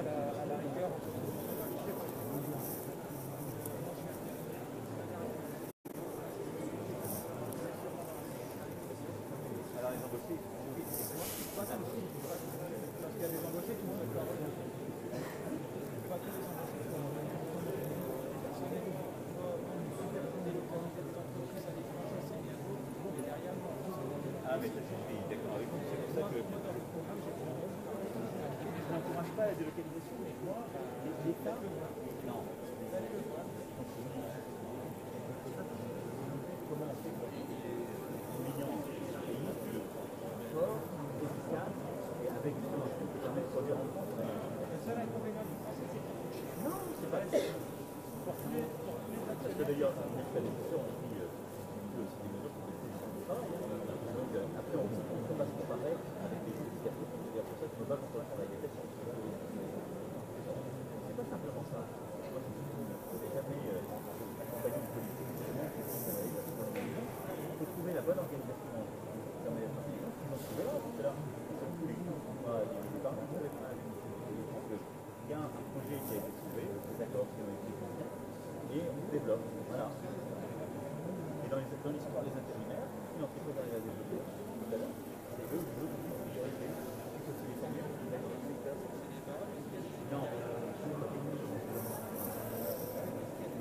à la rigueur. Alors les embauchés, oui, c'est moi. Parce qu'il y a des embauchés qui vont être la relève. Pas tous les embauchés qui vont être Ah mais je suis d'accord avec vous, c'est pour ça que je n'encourage pas la délocalisation, mais moi, l'État, non. Comment on fait pour millions fort, efficace, et avec des solutions qui permettent de produire en France. le seul inconvénient du français, c'est que Non, c'est pas ça. Parce que d'ailleurs, on a fait des mesures, on a pris aussi des mesures pour les conditions de travail. Donc après, on ne peut pas se comparer avec les autres cafés. C'est pour ça qu'il ne faut pas qu'on travaille avec les c'est pas simplement ça. Moi, je n'ai jamais accompagné une politique il faut trouver la bonne organisation dans les institutions. Ils ont trouvé là, c'est là. Tous les gens qui sont des parents avec il y a un projet qui a été trouvé, des accords qui ont été convenus, et on développe. Voilà. Et dans l'histoire des intérimaires, une entreprise arrive à développer, tout à l'heure, c'est eux, priorité. Il faut se les former, non.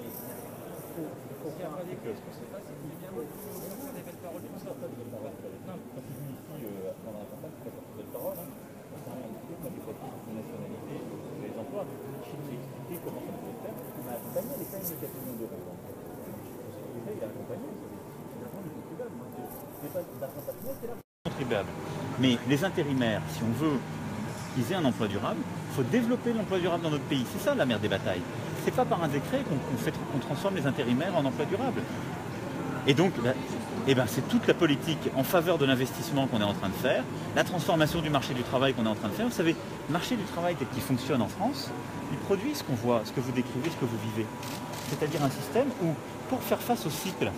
Mais il faut faire un truc. ce qu'on se passe, c'est qu'il est bien beau faire des belles paroles tout ça. Quand tu viens ici pendant la campagne, tu fais pas de belles paroles. On s'en rend compte, moi, des papiers de nationalité, les emplois, j'ai expliqué comment ça pouvait se faire. On a accompagné les 4 millions d'euros. Il a accompagné, c'est l'argent du contribuable. C'est pas l'argent patronal, c'est l'argent du contribuable. Mais les intérimaires, si on veut qu'ils aient un emploi durable, il faut développer l'emploi durable dans notre pays. C'est ça la mère des batailles. C'est pas par un décret qu'on transforme les intérimaires en emploi durable. Et donc, c'est toute la politique en faveur de l'investissement qu'on est en train de faire, la transformation du marché du travail qu'on est en train de faire. Vous savez, le marché du travail tel qu'il fonctionne en France, il produit ce qu'on voit, ce que vous décrivez, ce que vous vivez. C'est-à-dire un système où, pour faire face au cycle,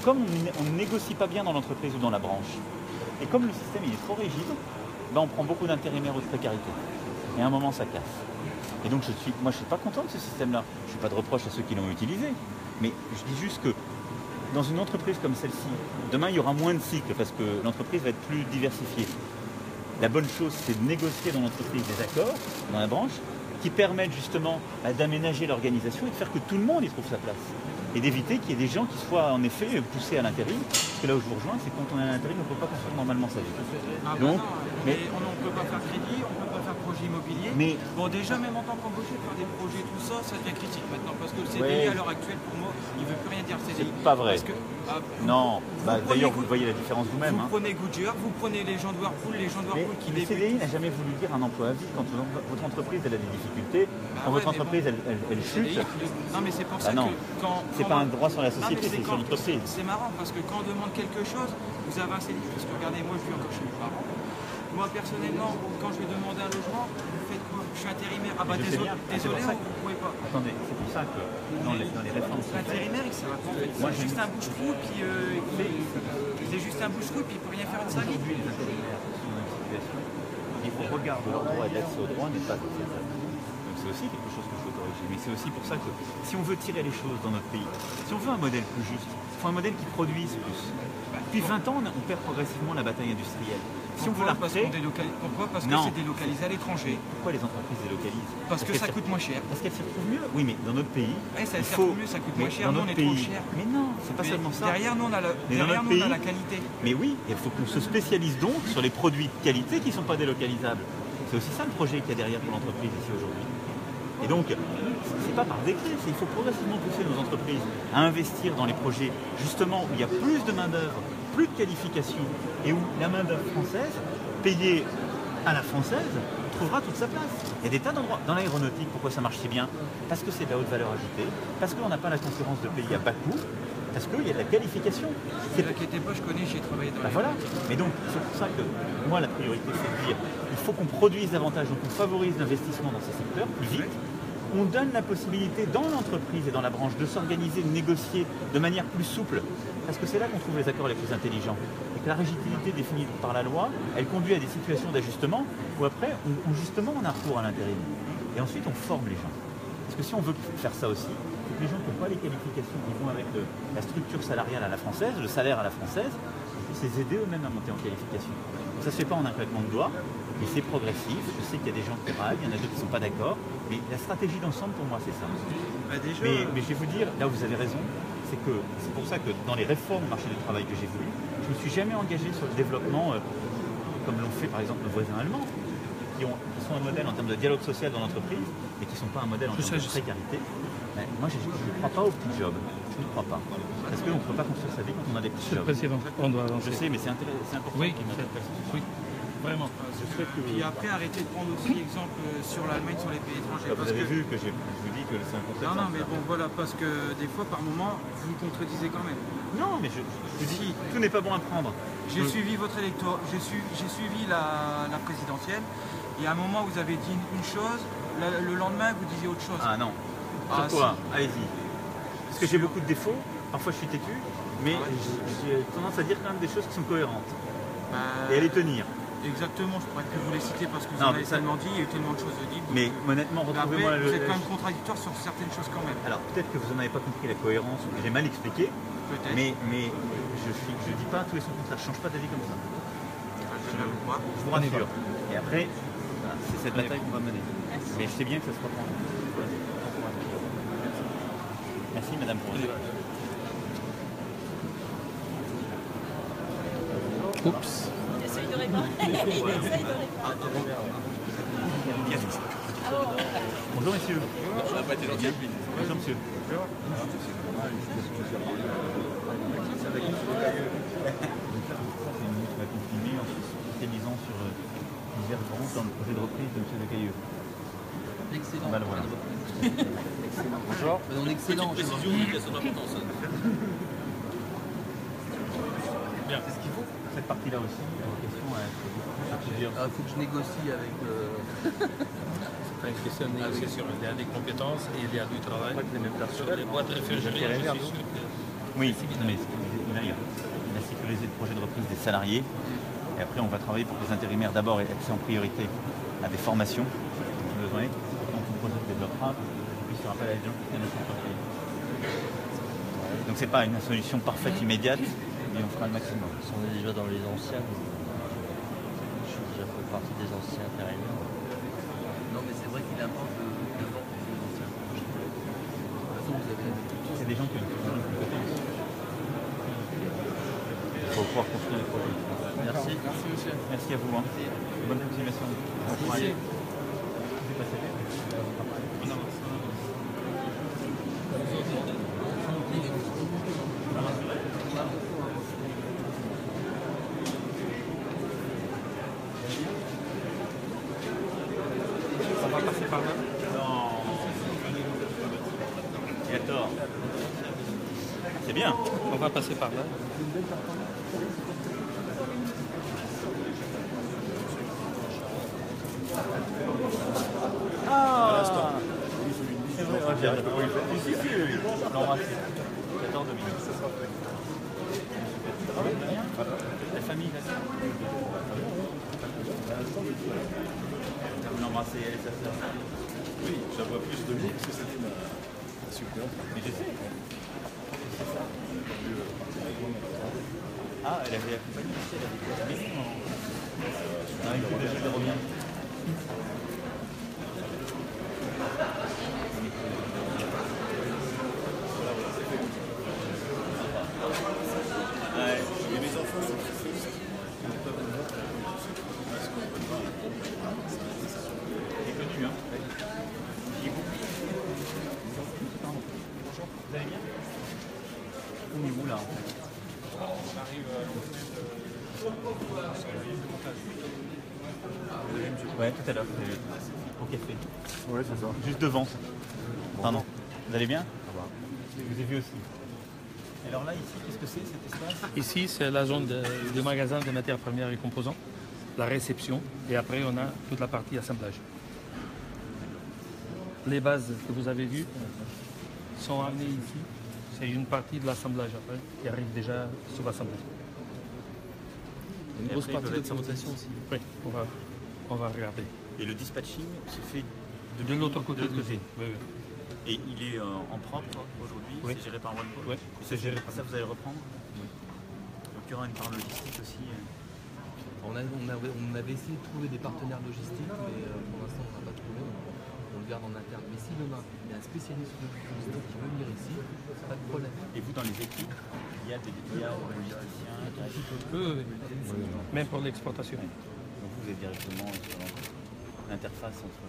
comme on ne négocie pas bien dans l'entreprise ou dans la branche, et comme le système il est trop rigide, on prend beaucoup d'intérimaires ou de précarité. Et à un moment, ça casse. Et donc, moi, je ne suis pas content de ce système-là. Je ne fais pas de reproche à ceux qui l'ont utilisé. Mais je dis juste que dans une entreprise comme celle-ci, demain, il y aura moins de cycles parce que l'entreprise va être plus diversifiée. La bonne chose, c'est de négocier dans l'entreprise des accords, dans la branche, qui permettent justement d'aménager l'organisation et de faire que tout le monde y trouve sa place. Et d'éviter qu'il y ait des gens qui soient en effet poussés à l'intérim. Parce que là où je vous rejoins, c'est quand on est à l'intérim, on ne peut pas construire normalement sa vie. Donc, mais on ne peut pas faire crédit, on ne peut pas faire projet immobilier. Mais bon, déjà, même en tant qu'embauché, faire des projets, tout ça, ça devient critique maintenant. Parce que le CDI, à l'heure actuelle, pour moi, il ne veut plus rien dire CDI. C'est pas vrai. Parce que, non, d'ailleurs, vous voyez la différence vous-même. Vous prenez Goodyear, vous prenez les gens de Whirlpool, qui le CDI n'a jamais voulu dire un emploi à vie. Quand votre entreprise elle a des difficultés, quand votre entreprise elle chute. Non, mais c'est pour ça que quand. C'est pas un droit sur la société, c'est sur l'entreprise. C'est marrant parce que quand on demande quelque chose, vous avez un CDI. Parce que regardez, moi je vis encore chez mes parents. Moi personnellement, quand je vais demander un logement, vous faites quoi? Je suis intérimaire. Ah bah désolé, vous ne pouvez pas. Attendez, c'est pour ça que dans les réformes. L'intérimaire, il sert à quoi? C'est juste un bouche-trou, puis c'est juste un bouche-trou, puis il peut rien faire de sa vie. Les intérimaires sont dans une situation où ils regardent leur droit et l'accès au droit n'est pas acceptable. Donc c'est aussi quelque chose qu'il faut corriger. Mais c'est aussi pour ça que si on veut tirer les choses dans notre pays, si on veut un modèle plus juste, il faut un modèle qui produise plus. Depuis 20 ans, on perd progressivement la bataille industrielle. Si on veut la recréer... Pourquoi? Parce que c'est délocalisé à l'étranger. Pourquoi les entreprises délocalisent? Parce que ça coûte moins cher. Parce qu'elles s'y retrouvent mieux. Oui, mais dans notre pays, ça s'y retrouve mieux, ça coûte moins cher. Nous, on est trop cher. Mais non, c'est pas seulement ça. Derrière, nous, on a la qualité. Mais oui, il faut qu'on se spécialise donc sur les produits de qualité qui ne sont pas délocalisables. C'est aussi ça le projet qu'il y a derrière pour l'entreprise ici aujourd'hui. Et donc, c'est pas par décret, il faut progressivement pousser nos entreprises à investir dans les projets justement où il y a plus de main-d'œuvre, plus de qualification et où la main-d'œuvre française, payée à la française, trouvera toute sa place. Il y a des tas d'endroits. Dans l'aéronautique, pourquoi ça marche si bien? Parce que c'est de la haute valeur ajoutée, parce qu'on n'a pas la concurrence de pays à bas coût, parce qu'il y a de la qualification. Ne vous inquiétez pas, je connais, j'ai travaillé dans voilà. Mais donc, c'est pour ça que moi, la priorité, c'est de dire il faut qu'on produise davantage, donc on favorise l'investissement dans ces secteurs plus vite. On donne la possibilité dans l'entreprise et dans la branche de s'organiser, de négocier de manière plus souple. Parce que c'est là qu'on trouve les accords les plus intelligents. Et la rigidité définie par la loi, elle conduit à des situations d'ajustement où après, justement, on a recours à l'intérim. Et ensuite, on forme les gens. Parce que si on veut faire ça aussi, les gens qui n'ont pas les qualifications qui vont avec la structure salariale à la française, le salaire à la française, c'est les aider eux-mêmes à monter en qualification. Donc ça ne se fait pas en un claquement de doigts, mais c'est progressif. Je sais qu'il y a des gens qui raillent, il y en a d'autres qui ne sont pas d'accord, mais la stratégie d'ensemble pour moi c'est ça. Bah déjà, mais je vais vous dire, là où vous avez raison, c'est pour ça que dans les réformes au marché du travail que j'ai voulu, je ne me suis jamais engagé sur le développement comme l'ont fait par exemple nos voisins allemands, qui sont un modèle en termes de dialogue social dans l'entreprise, mais qui ne sont pas un modèle en termes de précarité. Mais moi, je ne crois pas aux petits jobs. Je ne crois pas. Parce qu'on ne peut pas construire sa vie quand on a des petits jobs. Président, on doit avancer. Je sais, mais c'est important. Oui, qu'il m'intéresse. oui, vraiment. puis après, arrêtez de prendre aussi exemple sur l'Allemagne, sur les pays étrangers. Vous avez vu que je vous dis que c'est un concept. Non, mais bon, voilà, parce que des fois, par moment, vous me contredisez quand même. Non, mais je vous dis, tout n'est pas bon à prendre. J'ai suivi votre électorat, j'ai suivi la présidentielle, et à un moment, vous avez dit une chose, le lendemain, vous disiez autre chose. Ah non. Pourquoi? Allez-y. Parce que j'ai beaucoup de défauts, parfois je suis têtu, mais j'ai tendance à dire quand même des choses qui sont cohérentes. Et à les tenir. Exactement, je pourrais plus vous les citer parce que vous en avez tellement dit, il y a eu tellement de choses dites. Mais honnêtement, retrouvez-moi vous êtes quand même contradictoire sur certaines choses quand même. Alors peut-être que vous n'en avez pas compris la cohérence, ou que j'ai mal expliqué, mais je dis pas tous les sons contraires, je ne change pas d'avis comme ça. Je vous rassure. Et après, c'est cette bataille qu'on va mener. Mais je sais bien que ça se reprend. Merci madame pour le Oups. Essaye de répondre. Bonjour messieurs. Ça n'a pas été gentil. Bonjour monsieur. On va continuer en se spécialisant sur divers branches dans le projet de reprise de M. Decailleux. Excellent. Bah, voilà. Excellent. Bonjour. Mais on est excellent. Petite précision qui a son importance. Bien. C'est ce qu'il faut. Cette partie-là aussi, la question à plusieurs. Il faut que je négocie avec. C'est pas une question de négociation. Il y a des compétences et il y a du travail. Sur les boîtes réfrigérées, je suis sûr que... Oui, mais là, il a sécurisé le projet de reprise des salariés. Et après, on va travailler pour que les intérimaires, d'abord, aient accès en priorité à des formations dont ils ont besoin. Quand tout le projet se développera, puis sur appel à des gens qui connaissent leur pays. Donc, ce n'est pas une solution parfaite immédiate, mais on fera le maximum. On est déjà dans les anciens. Je suis déjà fait partie des anciens intérimaires. Non, mais c'est vrai qu'il apporte les anciens. De toute façon, vous avez l'habitude. C'est des gens qui ont une compétence. Il faut pouvoir construire les projets. Merci. Merci, monsieur. Merci à vous. Hein. Bonne continuation. Bon courage. Vous êtes passé On va passer par là. Non. Il a tort. C'est bien. On va passer par là. Ah, c'est vrai, j'ai si, oui. L'embrasser. 14 minutes. La famille, là. Vous l'embrassez, elle et sa sœur. Oui, j'aimerais plus de vous parce que c'était ma suppléante. Mais je sais. Ah, elle avait accompagné aussi, elle avait fait la maison. Ah, il faut déjà que je revienne. Ouais. Et mes enfants sont très tristes. Il est connu, hein. Il est beau. Bonjour. Vous allez bien? On est où là en fait? On arrive Ouais, tout à l'heure. Au café. Ouais, c'est ça. Juste devant. Pardon. Vous allez bien? Je vous ai vu aussi. Alors là, ici, qu'est-ce que c'est cet espace? Ici, c'est la zone du magasin de matières premières et composants, la réception, et après, on a toute la partie assemblage. Les bases que vous avez vues sont amenées ici. C'est une partie de l'assemblage après qui arrive déjà sur l'assemblage. Une grosse partie d'automatisation aussi. Oui, on va regarder. Et le dispatching se fait De l'autre côté. de l'autre côté. Oui, oui. Et il est en propre aujourd'hui, Oui. c'est géré par OnePool. Oui, c'est géré par Ça, vous allez le reprendre. Oui. Donc il y aura une part logistique aussi. On avait essayé de trouver des partenaires logistiques, mais pour l'instant on n'a pas trouvé. On le garde en interne. Mais s'il y en a un spécialiste de logistique qui veut venir ici, pas de problème. Et vous, dans les équipes, il y a des logisticiens. Oui. Même pour l'exportation. Donc vous êtes directement sur l'interface entre.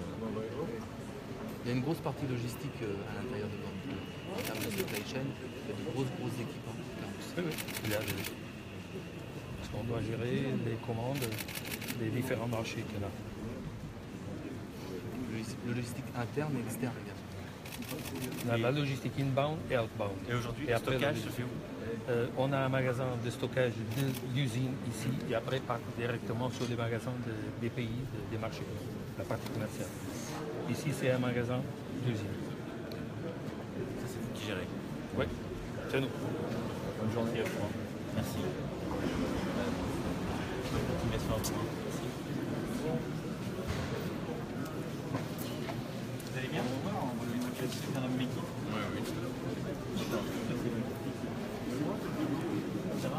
Il y a une grosse partie logistique à l'intérieur de OnePool. En termes de supply chain, il y a de grosses équipes. Oui. Parce qu'on doit gérer les commandes des différents marchés qu'il y a. Le logistique interne et externe également. On a la logistique inbound et outbound. Et aujourd'hui, le après, stockage se fait où? On a un magasin de stockage de l'usine ici et après part directement sur les magasins des pays, des marchés, la partie commerciale. Ici, c'est un magasin d'usine. Ça, c'est vous qui gérez. Oui, c'est nous. Bonne journée à vous. Merci. Continuation à vous. Vous allez bien? C'est un homme équipe. Oui. Ça va?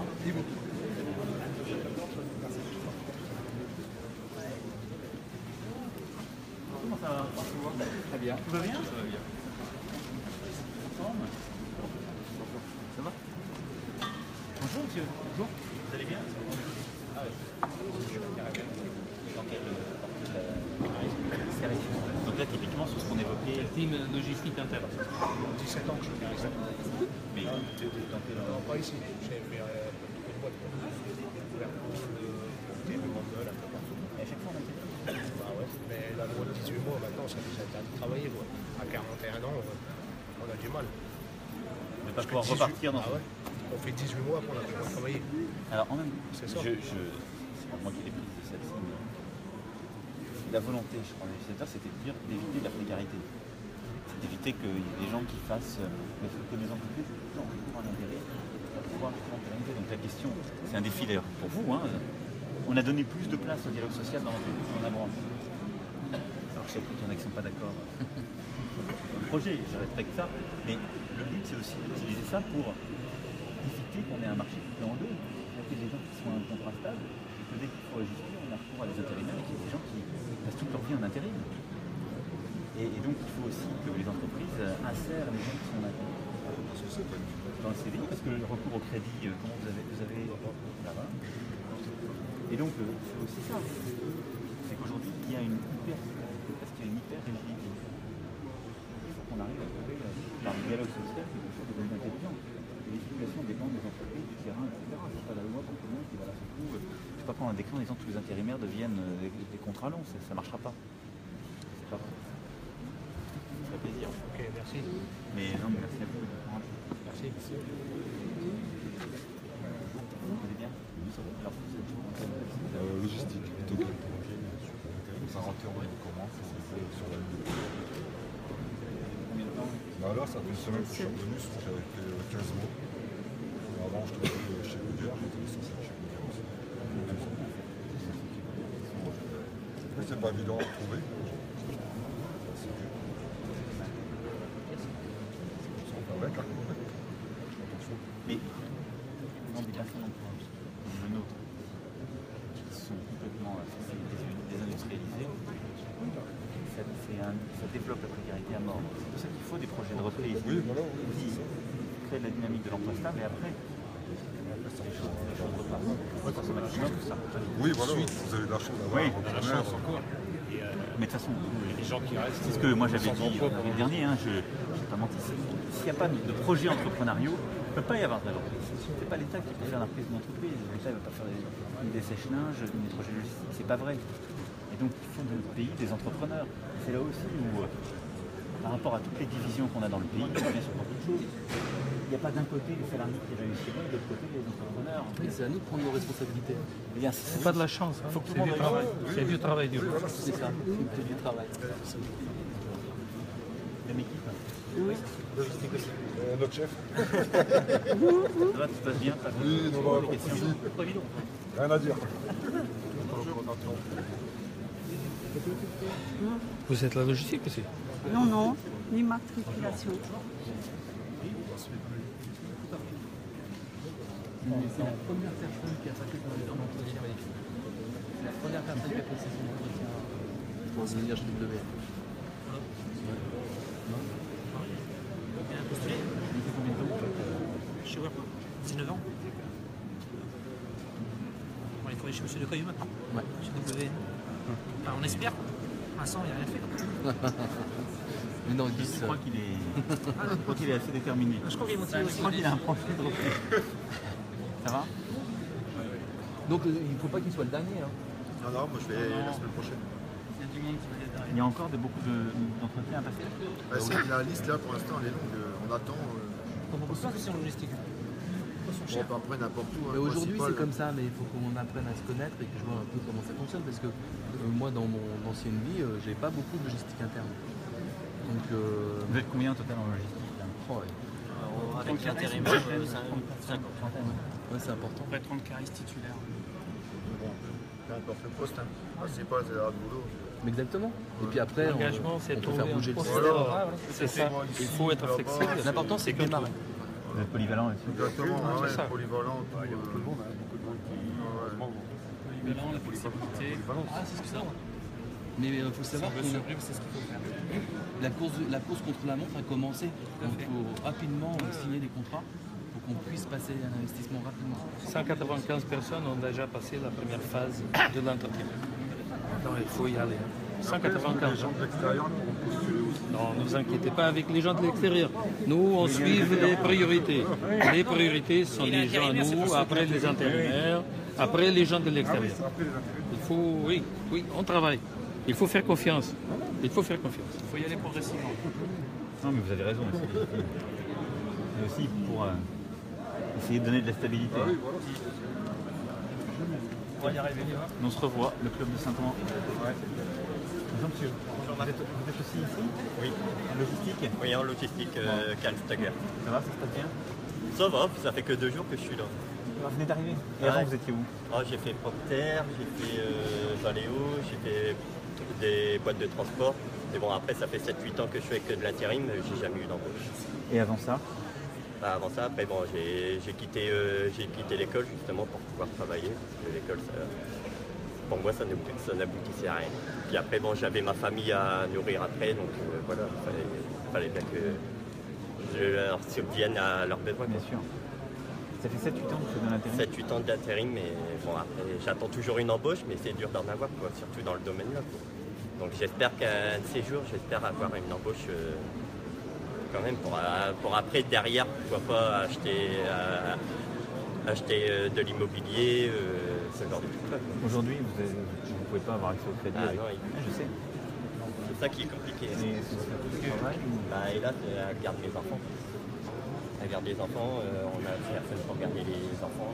Comment ça va? Très bien. Tout va bien? Ça va bien. Ça va? Bonjour monsieur. Bonjour. Vous allez bien? Ah oui. Dans quelle partie de la... Donc là typiquement sur ce qu'on évoquait. Team logistique interne. 17 ans que je viens exactement. Mais dans quel Non, pas ici. J'ai fait une boîte de Mandel, un peu partout. Et à chaque fois on a été Ah ouais. Mais la loi de 18 mois maintenant, ça nous interdit de travailler. Quoi. À 41 ans, on a du mal. de ne pas pouvoir repartir dans Ah ouais. On fait 18 mois qu'on a pu travailler. Alors en même temps, C'est ça. c'est pas moi qui l'ai prise de celle-ci, mais la volonté, je crois, des législateurs, c'était de dire d'éviter de la précarité. C'est d'éviter qu'il y ait des gens qui fassent que des entreprises ont un intérêt à pouvoir pérenniser. Donc la question, c'est un défi d'ailleurs pour vous. Hein. On a donné plus de place au dialogue social dans la branche. Alors je sais qu'il y en a qui ne sont pas d'accord dans le projet, je respecte ça, mais le but c'est aussi d'utiliser ça pour éviter qu'on ait un marché qui fait en deux, qu'il y ait des gens qui soient un contrat stable, et que dès qu'il faut ajuster, on a recours à des intérimaires et qu'il y ait des gens qui passent toute leur vie en intérim. Et donc il faut aussi que les entreprises insèrent les gens qui sont en intérim dans le CDI, parce que le recours au crédit, comment vous avez là-bas. Et donc c'est aussi ça, c'est qu'aujourd'hui il y a une hyper rigidité. Il faut qu'on arrive à trouver par le dialogue social quelque chose de plus intelligent. Et les situations dépendent des entreprises, du terrain, etc. C'est pas la loi pour tout le monde qui va là se trouve. Je sais pas quand un décret en disant que tous les intérimaires deviennent des contrats longs, ça ne marchera pas. C'est pas vrai. Ça fait plaisir. Ok, merci. Mais non, mais merci à vous. Merci. Vous allez bien? Alors, vous êtes Logistique, token. Ça rentre en commence sur la ligne. combien de temps? Bah là, ça fait une semaine que je suis revenu, j'avais fait 15 mois. Avant, je travaillais chez Goodyear, j'étais responsable chez Goodyear aussi. Mais c'est pas évident à trouver. Ça permet qu'à Mais non, mais personne d'emploi, le nôtre, qui sont complètement désindustrialisés, ça développe la précarité à mort. C'est pour ça qu'il faut des projets de reprise. Oui, voilà, qui créent la dynamique de l'emploi stable et après, les choses repartent. Croissance au maximum, tout ça. Oui, voilà, vous avez de la chance d'avoir Oui, un La repreneur. chance encore. Mais de toute façon, Les gens qui restent. c'est ce que moi j'avais dit l'année dernière, je n'ai pas menti. S'il n'y a pas de projets entrepreneuriaux, il ne peut pas y avoir de reprise. Ce n'est pas l'État qui peut faire la reprise d'une entreprise. L'État ne va pas faire des sèche-linges, des projets logistiques, c'est pas vrai. Et donc il faut dans le pays des entrepreneurs. C'est là aussi où, par rapport à toutes les divisions qu'on a dans le pays, on revient sur beaucoup de choses. Il n'y a pas d'un côté les salariés qui réussissent, de l'autre côté les entrepreneurs. Oui, c'est à nous de prendre nos responsabilités. Eh bien, C'est pas de la chance, hein. Faut que tout C'est le du monde travail. C'est du travail dur. C'est ça, c'est du travail. Même équipe. Oui, logistique aussi. Notre chef. Ça va, tout se passe bien? Pas de- Oui, non, non, des questions? pas de soucis. Pas évident. Rien à dire. Vous êtes la logistique aussi? Non, non, l'immatriculation. C'est la première personne qui a passé son entretien avec lui. C'est la première personne qui a passé son entretien pour devenir HW. Chez Wappo, 19 ans. Bon, il faut aller chez M. Decoyeux maintenant. Ouais. Chez WN. Enfin, on espère. Pour l'instant, il n'y a rien fait. Mais non, Je crois qu'il est... je crois qu'il est assez déterminé. Je crois qu'il est motivé Je aussi. crois qu'il a un profil de repris. Ça va? donc il ne faut pas qu'il soit le dernier. Hein. Non, non, moi je vais la semaine prochaine. Il y a encore beaucoup d'entretiens à passer. La liste là pour l'instant elle est longue. On attend. Comment on peut faire question logistique? Bon, après n'importe où. Mais aujourd'hui c'est comme ça, mais il faut qu'on apprenne à se connaître et que je vois un peu comment ça fonctionne parce que moi dans mon ancienne vie, j'ai pas beaucoup de logistique interne. Donc, Vous êtes combien au total en logistique là? Oh, ouais. Avec l'intérimaire, 50. Ouais, c'est important. Après 30 caristes titulaires. Bon, peu importe le poste. C'est pas c'est l'heure de boulot. Mais exactement. Et puis après, L'engagement, on c'est peut trouver faire bouger un le poste. système. Voilà. C'est ça. Il faut être flexible. L'important c'est que démarrer. Vous êtes polyvalent là-dessus? Exactement, c'est ça. polyvalent. Polyvalent, la flexibilité. Ah, c'est ce que ça. Mais il faut savoir que C'est ce qu'il faut faire. la course contre la montre a commencé. Donc il faut rapidement signer des contrats pour qu'on puisse passer à l'investissement rapidement. 195 personnes ont déjà passé la première phase de l'entretien. Donc il faut y aller. 195 gens. De l'extérieur, on postule aussi. Non, ne vous inquiétez pas avec les gens de l'extérieur. Nous, on suit les priorités. Les priorités sont les gens à nous, après les intérimaires, après les gens de l'extérieur. Il faut, oui, on travaille. Il faut faire confiance. Il faut faire confiance. Il faut y aller progressivement. Non, mais vous avez raison. Mais aussi pour essayer de donner de la stabilité. On va y arriver. On se revoit, le club de Saint-Ouen. Bonjour monsieur. Vous êtes aussi ici? Oui. En logistique? Oui, en logistique, Karl Stager. Ça va, ça se passe bien? Ça va, ça fait que 2 jours que je suis là. Vous venez d'arriver? Et Ouais. avant, vous étiez où? Ah, j'ai fait Procter, j'ai fait Valeo, j'ai fait des boîtes de transport. Mais bon, après, ça fait 7-8 ans que je fais que de l'intérim, j'ai jamais eu d'embauche. Et avant ça? Bah, avant ça, après, bon, j'ai quitté l'école justement pour pouvoir travailler. Parce que l'école, pour moi, ça n'aboutissait à rien. Puis après, bon, j'avais ma famille à nourrir après, donc voilà, il fallait bien que je leur subvienne à leurs besoins. Bien sûr. Ça fait 7-8 ans que vous faites de l'intérim? 7-8 ans d'intérim, mais bon, après, j'attends toujours une embauche, mais c'est dur d'en avoir, quoi, surtout dans le domaine-là. Donc j'espère qu'un de ces jours, j'espère avoir une embauche quand même pour après, derrière, pourquoi pas acheter de l'immobilier, ce genre de trucs. Aujourd'hui, vous ne pouvez pas avoir accès au crédit. Ah, non, je sais. C'est ça qui est compliqué. Mais c'est tout le travail ou... Bah, et là, elle garde mes enfants. Elle garde les enfants, on a personne pour garder les enfants.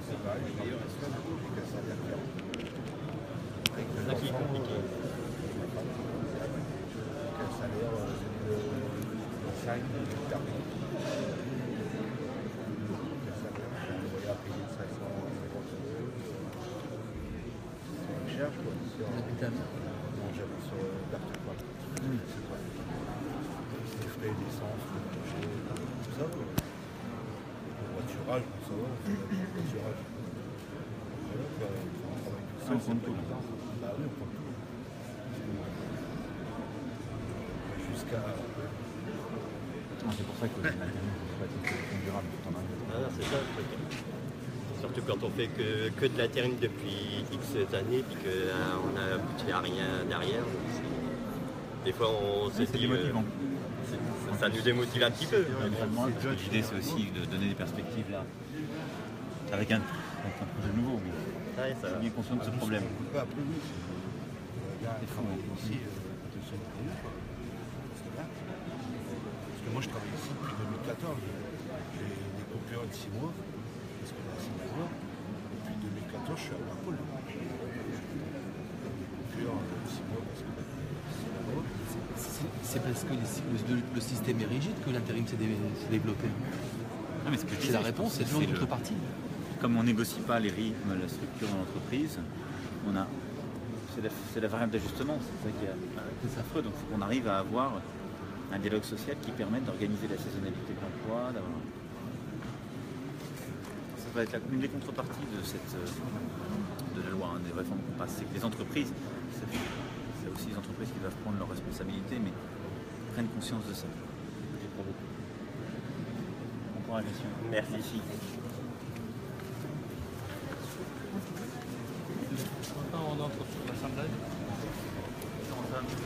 C'est ça qui est compliqué. Quel salaire le 5 cher quoi. L'hôpital. Non, j'habite sur Berthe-Croix. C'est quoi? Les frais d'essence, tout ça quoi. Le voiturage, ça va, on fait le voiturage. Voilà quoi, on travaille tout seul, c'est pas évident. Bah oui, on prend tout. Jusqu'à... C'est pour ça que l'intérim, c'est pas une solution durable. Ah, c'est ça le truc. Surtout quand on fait que de l'intérim depuis X années et qu'on n'a abouti à rien derrière. Des fois on se dit... démotivant. Ça nous démotive un petit peu. L'idée c'est aussi de donner des perspectives là. Avec un projet nouveau. Mais Ouais, ça je suis bien conscient de ce problème. Après oui, C'est fou. aussi, attention au pays, quoi. C'est bien. Parce que moi je travaille ici depuis 2014. J'ai des coupures de 6 mois. Parce que là c'est 9 mois. Depuis 2014 je suis à Marpole. Des coupures de 6 mois parce que c'est 9 mois. C'est parce que le système est rigide que l'intérim s'est développé. Non, mais ce que je C'est disais, la réponse, c'est toujours une contrepartie. comme on ne négocie pas les rythmes, la structure de l'entreprise, c'est la variable d'ajustement, c'est ça qui est affreux. Donc il faut qu'on arrive à avoir un dialogue social qui permette d'organiser la saisonnalité de l'emploi. Ça va être une des contreparties de la loi, des réformes qu'on passe, c'est que les entreprises, c'est aussi les entreprises qui doivent prendre leurs responsabilités, mais prennent conscience de ça. Bon courage, messieurs. Merci. Maintenant, on entre sur l'Assemblée. Comment ça, monsieur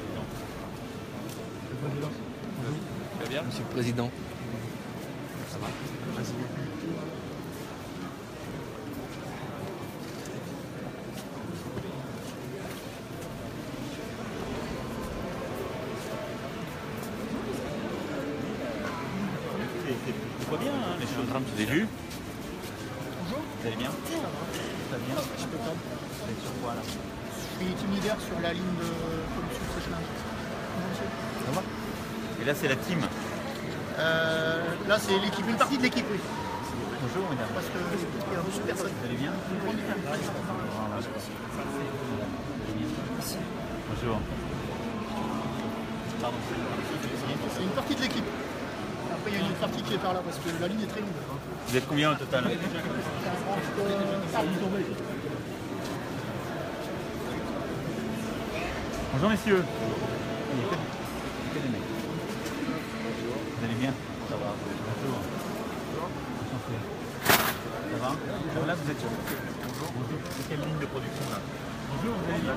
le Président? Très bien. Monsieur le Président. Ça va. Merci. On voit bien hein, les choses. Vous avez vu? Bonjour. Vous allez bien? Ça va. Très bien. Je peux pas. Vous êtes sur quoi là? Je suis team leader sur la ligne de production de sèche-linge. Ça va? Et là c'est la team. Là c'est l'équipe, une partie de l'équipe, oui. Bonjour mesdames. Parce qu'il y a beaucoup de personnes. Vous allez bien? Bonjour. Pardon. C'est une partie de l'équipe. Après il y a une autre partie qui est par là parce que la ligne est très longue. Vous êtes combien au total? Bonjour messieurs. Vous allez bien? Ça va. Bonjour. Enchanté. Ça va? Alors là vous êtes sur... Bonjour. Bonjour. C'est quelle ligne de production là? Bonjour, vous allez bien?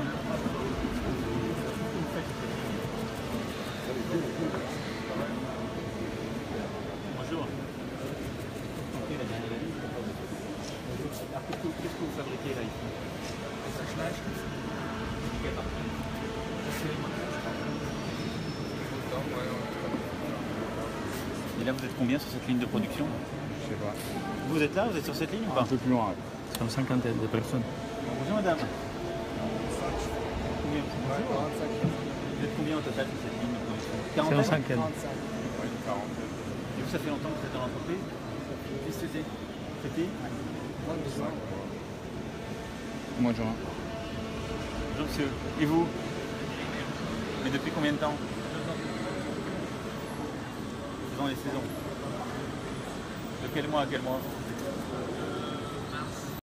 Bonjour. Qu'est-ce que vous fabriquez là ici? Le sèche-linge. Quelle partie? Et là vous êtes combien sur cette ligne de production? Je sais pas. Vous êtes là? Vous êtes sur cette ligne ou pas? Un peu plus loin. C'est une cinquantaine de personnes. Bonjour madame. Combien? Vous êtes combien au total sur cette ligne de production? C'est une cinquantaine. Et vous, ça fait longtemps que vous êtes dans l'entreprise? Qu'est-ce que c'était? C'était Au mois de juin. Bonjour monsieur. Et vous? Mais depuis combien de temps? Selon les saisons. De quel mois à quel mois?